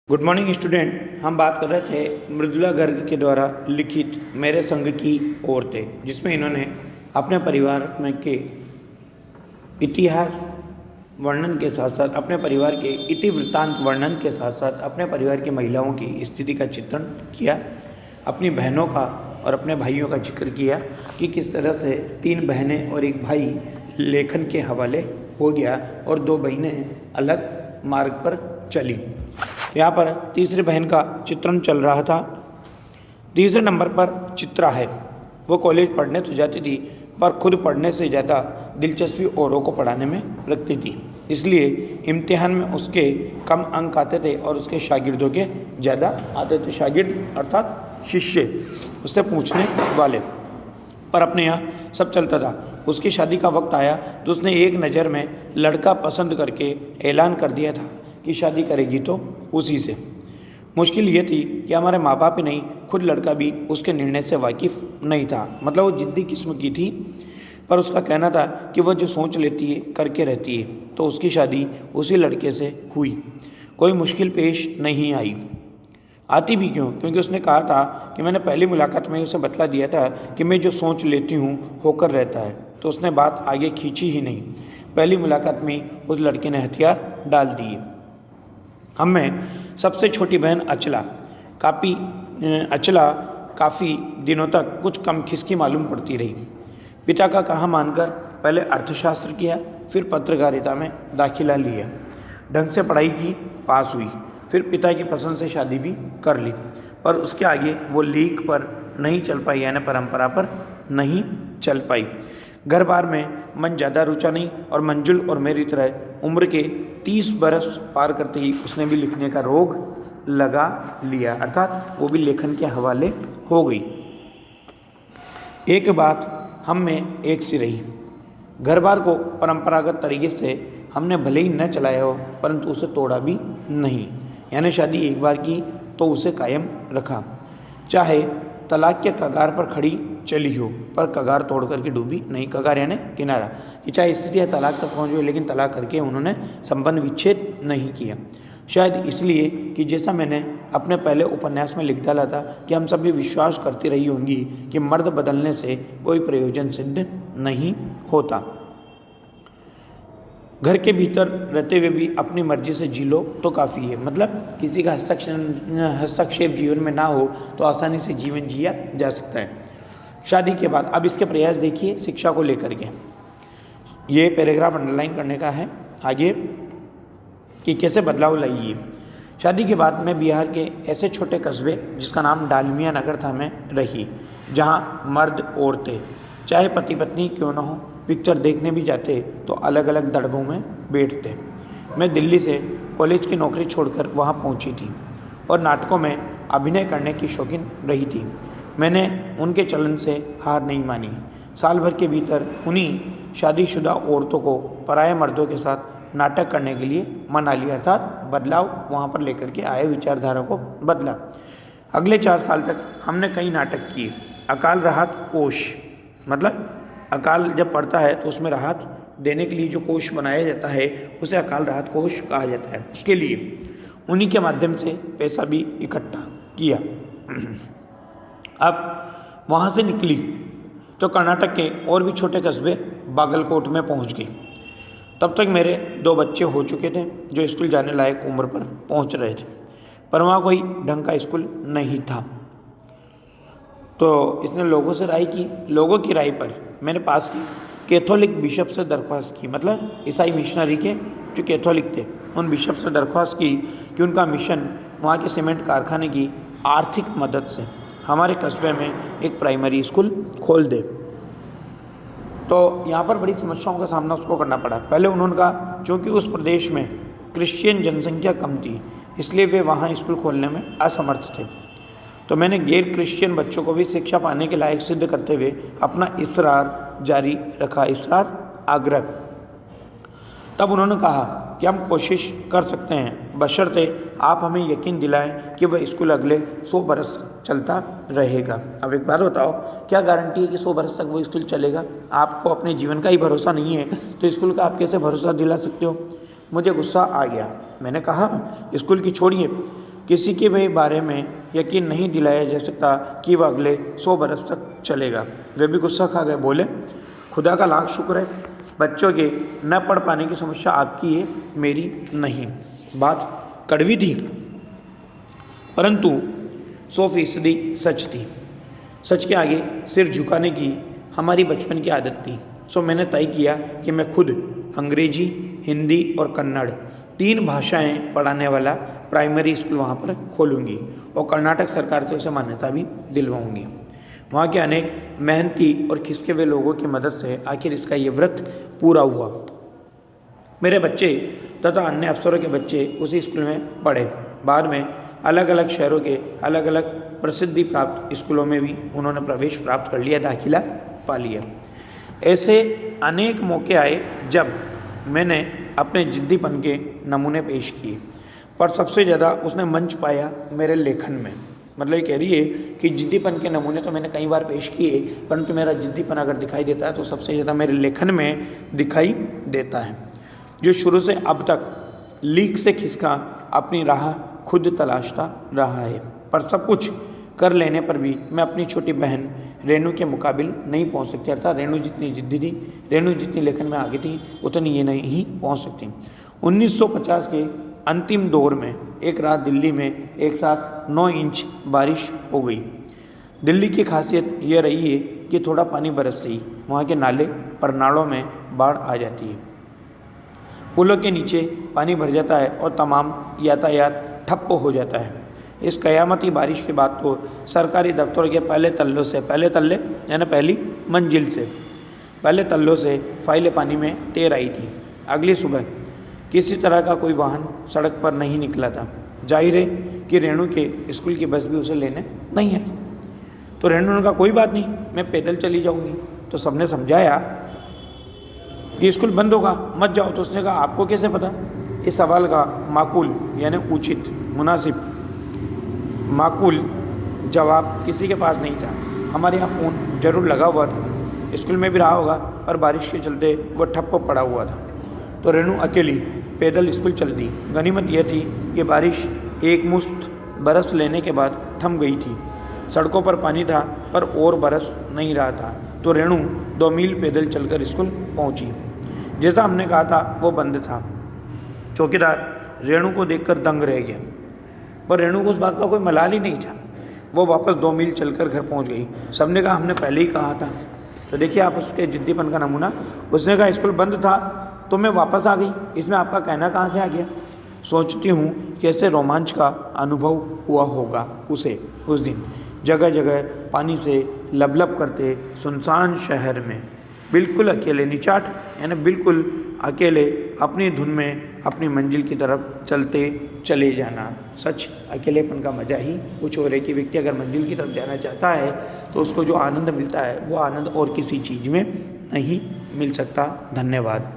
Good morning student. हम बात कर रहे थे मृदुला गर्ग के द्वारा लिखित मेरे संग की औरतें, जिसमें इन्होंने अपने परिवार में के इतिहास वर्णन के साथ साथ अपने परिवार के इतिवृत्तांत वर्णन के साथ साथ अपने परिवार की महिलाओं की स्थिति का चित्रण किया, अपनी बहनों का और अपने भाइयों का जिक्र किया कि किस तरह से 3 बहनें और एक भाई लेखन के हवाले हो गया और 2 बहनें अलग मार्ग पर चली। यहाँ पर तीसरी बहन का चित्रण चल रहा था। तीसरे नंबर पर चित्रा है। वो कॉलेज पढ़ने तो जाती थी, पर खुद पढ़ने से ज़्यादा दिलचस्पी औरों को पढ़ाने में रखती थी। इसलिए इम्तिहान में उसके कम अंक आते थे और उसके शागिर्दों के ज़्यादा आते थे। शागिर्द अर्थात शिष्य, उससे पूछने वाले। पर अपने यहाँ सब चलता था। उसकी शादी का वक्त आया तो उसने एक नज़र में लड़का पसंद करके ऐलान कर दिया था कि शादी करेगी तो उसी से। मुश्किल ये थी कि हमारे माँ बाप ही नहीं, खुद लड़का भी उसके निर्णय से वाकिफ़ नहीं था। मतलब वो जिद्दी किस्म की थी, पर उसका कहना था कि वह जो सोच लेती है करके रहती है। तो उसकी शादी उसी लड़के से हुई। कोई मुश्किल पेश नहीं आई। आती भी क्यों? क्योंकि उसने कहा था कि मैंने पहली मुलाकात में उसे बतला दिया था कि मैं जो सोच लेती हूँ होकर रहता है। तो उसने बात आगे खींची ही नहीं। पहली मुलाकात में उस लड़के ने हथियार डाल दिए। हम में सबसे छोटी बहन अचला काफ़ी दिनों तक कुछ कम खिसकी मालूम पड़ती रही। पिता का कहा मानकर पहले अर्थशास्त्र किया, फिर पत्रकारिता में दाखिला लिया। ढंग से पढ़ाई की, पास हुई। फिर पिता की पसंद से शादी भी कर ली, पर उसके आगे वो लीक पर नहीं चल पाई, यानी परंपरा पर नहीं चल पाई। घर बार में मन ज़्यादा रुचा नहीं और मंजुल और मेरी तरह उम्र के 30 बरस पार करते ही उसने भी लिखने का रोग लगा लिया, अर्थात वो भी लेखन के हवाले हो गई। एक बात हम में एक सी रही। घर बार को परंपरागत तरीके से हमने भले ही न चलाया हो, परंतु उसे तोड़ा भी नहीं। यानी शादी एक बार की तो उसे कायम रखा, चाहे तलाक के कगार पर खड़ी चली हो, पर कगार तोड़ करके डूबी नहीं। कगार यानी किनारा, कि चाहे स्थिति है तलाक तक पहुँच गई, लेकिन तलाक करके उन्होंने संबंध विच्छेद नहीं किया। शायद इसलिए कि जैसा मैंने अपने पहले उपन्यास में लिख डाला था कि हम सभी विश्वास करती रही होंगी कि मर्द बदलने से कोई प्रयोजन सिद्ध नहीं होता। घर के भीतर रहते हुए भी अपनी मर्जी से जी लो तो काफ़ी है। मतलब किसी का हस्तक्षेप जीवन में ना हो तो आसानी से जीवन जिया जा सकता है। शादी के बाद अब इसके प्रयास देखिए शिक्षा को लेकर के। ये पैराग्राफ अंडरलाइन करने का है आगे कि कैसे बदलाव लाइए। शादी के बाद मैं बिहार के ऐसे छोटे कस्बे जिसका नाम डालमिया नगर था में रही, जहाँ मर्द औरतें चाहे पति पत्नी क्यों न हो, पिक्चर देखने भी जाते तो अलग अलग दड़बों में बैठते। मैं दिल्ली से कॉलेज की नौकरी छोड़कर वहाँ पहुँची थी और नाटकों में अभिनय करने की शौकीन रही थी। मैंने उनके चलन से हार नहीं मानी। साल भर के भीतर उन्हीं शादीशुदा औरतों को पराये मर्दों के साथ नाटक करने के लिए मना लिया, अर्थात बदलाव वहाँ पर लेकर के आए, विचारधारा को बदला। अगले 4 साल तक हमने कई नाटक किए। अकाल राहत कोष, मतलब अकाल जब पड़ता है तो उसमें राहत देने के लिए जो कोष बनाया जाता है उसे अकाल राहत कोष कहा जाता है। उसके लिए उन्हीं के माध्यम से पैसा भी इकट्ठा किया। अब वहाँ से निकली तो कर्नाटक के और भी छोटे कस्बे बागलकोट में पहुँच गई। तब तक मेरे 2 बच्चे हो चुके थे जो स्कूल जाने लायक उम्र पर पहुँच रहे थे, पर वहाँ कोई ढंग का स्कूल नहीं था। तो इसने लोगों से राय की। लोगों की राय पर मैंने पास की कैथोलिक बिशप से दरख्वास्त की, मतलब ईसाई मिशनरी के जो कैथोलिक थे उन बिशप से दरख्वास्त की कि उनका मिशन वहाँ के सीमेंट कारखाने की आर्थिक मदद से हमारे कस्बे में एक प्राइमरी स्कूल खोल दे। तो यहाँ पर बड़ी समस्याओं का सामना उसको करना पड़ा। पहले उन्होंने कहा चूँकि उस प्रदेश में क्रिश्चियन जनसंख्या कम थी, इसलिए वे वहाँ स्कूल खोलने में असमर्थ थे। तो मैंने गैर क्रिश्चियन बच्चों को भी शिक्षा पाने के लायक सिद्ध करते हुए अपना इसरार जारी रखा, इसरार आग्रह। तब उन्होंने कहा कि हम कोशिश कर सकते हैं, बशर्ते आप हमें यकीन दिलाएं कि वह स्कूल अगले 100 बरस चलता रहेगा। अब एक बात बताओ, क्या गारंटी है कि 100 बरस तक वो स्कूल चलेगा? आपको अपने जीवन का ही भरोसा नहीं है तो स्कूल का आप कैसे भरोसा दिला सकते हो? मुझे गुस्सा आ गया। मैंने कहा स्कूल की छोड़िए, किसी के भी बारे में यकीन नहीं दिलाया जा सकता कि वह अगले 100 बरस तक चलेगा। वे भी गुस्सा खा गए, बोले खुदा का लाख शुक्र है बच्चों के न पढ़ पाने की समस्या आपकी है, मेरी नहीं। बात कड़वी थी परंतु 100% सच थी। सच के आगे सिर झुकाने की हमारी बचपन की आदत थी। सो मैंने तय किया कि मैं खुद अंग्रेजी, हिंदी और कन्नड़ 3 भाषाएं पढ़ाने वाला प्राइमरी स्कूल वहाँ पर खोलूँगी और कर्नाटक सरकार से उसे मान्यता भी दिलवाऊँगी। वहाँ के अनेक मेहनती और खिसके हुए लोगों की मदद से आखिर इसका ये व्रत पूरा हुआ। मेरे बच्चे तथा अन्य अफसरों के बच्चे उसी स्कूल में पढ़े। बाद में अलग अलग शहरों के अलग अलग प्रसिद्धि प्राप्त स्कूलों में भी उन्होंने प्रवेश प्राप्त कर लिया, दाखिला पा लिया। ऐसे अनेक मौके आए जब मैंने अपने जिद्दीपन के नमूने पेश किए, पर सबसे ज़्यादा उसने मंच पाया मेरे लेखन में। मतलब ये कह रही है कि जिद्दीपन के नमूने तो मैंने कई बार पेश किए, परंतु मेरा जिद्दीपन अगर दिखाई देता है तो सबसे ज़्यादा मेरे लेखन में दिखाई देता है, जो शुरू से अब तक लीक से खिसका अपनी राह खुद तलाशता रहा है। पर सब कुछ कर लेने पर भी मैं अपनी छोटी बहन रेणु के मुकाबिल नहीं पहुंच सकती। अर्थात रेणु जितनी जिद्दी थी, रेणु जितनी लेखन में आगे थी, उतनी ये नहीं पहुंच सकती। 1950 के अंतिम दौर में एक रात दिल्ली में एक साथ 9 इंच बारिश हो गई। दिल्ली की खासियत यह रही है कि थोड़ा पानी बरसते ही वहाँ के नाले पर नालों में बाढ़ आ जाती है, पुलों के नीचे पानी भर जाता है और तमाम यातायात ठप्प हो जाता है। इस कयामती बारिश के बाद तो सरकारी दफ्तरों के पहले तल्ले यानी पहली मंजिल से पहले तल्लों से फाइलें पानी में तैर आई थी। अगली सुबह किसी तरह का कोई वाहन सड़क पर नहीं निकला था। जाहिर है कि रेणु के स्कूल की बस भी उसे लेने नहीं आई। तो रेणु ने कहा कोई बात नहीं, मैं पैदल चली जाऊंगी। तो सबने समझाया कि स्कूल बंद होगा, मत जाओ। तो उसने कहा आपको कैसे पता? इस सवाल का माकूल यानी उचित, मुनासिब, माकूल जवाब किसी के पास नहीं था। हमारे यहाँ फ़ोन जरूर लगा हुआ था, स्कूल में भी रहा होगा, पर बारिश के चलते वह ठप्प पड़ा हुआ था। तो रेणु अकेली पैदल स्कूल चल दी। गनीमत यह थी कि बारिश एक मुश्त बरस लेने के बाद थम गई थी। सड़कों पर पानी था पर और बरस नहीं रहा था। तो रेणु 2 मील पैदल चलकर स्कूल पहुंची। जैसा हमने कहा था वो बंद था। चौकीदार रेणु को देखकर दंग रह गया, पर रेणु को उस बात का कोई मलाल ही नहीं था। वो वापस 2 मील चलकर घर पहुंच गई। सबने कहा हमने पहले ही कहा था। तो देखिए आप उसके जिद्दीपन का नमूना। उसने कहा स्कूल बंद था तो मैं वापस आ गई, इसमें आपका कहना कहाँ से आ गया? सोचती हूँ कैसे रोमांच का अनुभव हुआ होगा उसे उस दिन, जगह जगह पानी से लबलब करते सुनसान शहर में बिल्कुल अकेले, निचाट यानी बिल्कुल अकेले अपनी धुन में अपनी मंजिल की तरफ चलते चले जाना। सच अकेलेपन का मज़ा ही कुछ और है कि व्यक्ति अगर मंजिल की तरफ जाना चाहता है तो उसको जो आनंद मिलता है वो आनंद और किसी चीज़ में नहीं मिल सकता। धन्यवाद।